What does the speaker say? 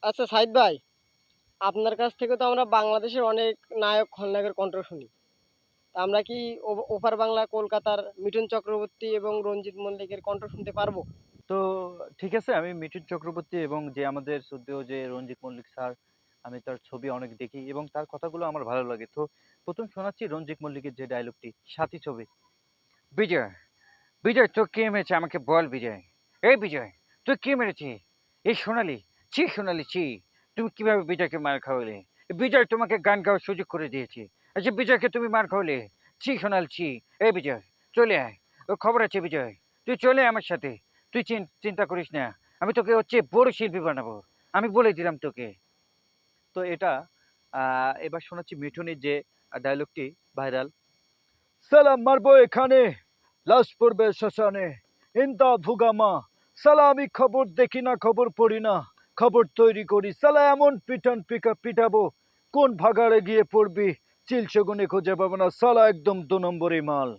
আচ্ছা সাইদ ভাই, আপনার কাছ থেকে তো আমরা বাংলাদেশের অনেক নায়ক খলনায়কের কণ্ঠ শুনি। তা আমরা কি ওপার বাংলা কলকাতার মিঠুন চক্রবর্তী এবং রঞ্জিত মল্লিকের কণ্ঠ শুনতে পারবো? তো ঠিক আছে, আমি মিঠুন চক্রবর্তী এবং যে আমাদের শ্রদ্ধেয় যে রঞ্জিত মল্লিক স্যার, আমি তার ছবি অনেক দেখি এবং তার কথাগুলো আমার ভালো লাগে। তো প্রথম শোনাচ্ছি রঞ্জিত মল্লিকের যে ডায়লগটি, সাথী ছবি। বিজয়, বিজয় তোর কে মেরেছে আমাকে বল বিজয়। এই বিজয়, তুই কে মেরেছি? এই সোনালি, ছি সোনালি ছি। তুমি কিভাবে বিজয়কে মার খাওয়ালে? বিজয় তোমাকে গান গাওয়ার সুযোগ করে দিয়েছে, আচ্ছা বিজয়কে তুমি মার খাওয়ালে? ছি সোনাল ছি। এই বিজয়, চলে আয়, ওর খবর আছে বিজয়। তুই চলে আয় আমার সাথে। তুই চিন্তা করিস না, আমি তোকে হচ্ছে বড় শিল্পী বানাবো, আমি বলে দিলাম তোকে। তো এটা এবার শোনাচ্ছি মিঠুনের যে ডায়লগটি ভাইরাল। সালাম মারবো এখানে, লাশ পড়বে শ্মশানে, ইন্দা ভুগামা। সালা আমি খবর দেখি না, খবর পড়ি না, খবর তৈরি করি। সালা এমন পিটান পিটাবো, কোন ভাগাড়ে গিয়ে পড়বি, চিল শগুনে খুঁজে পাবো না। সালা একদম 2 নম্বরই মাল।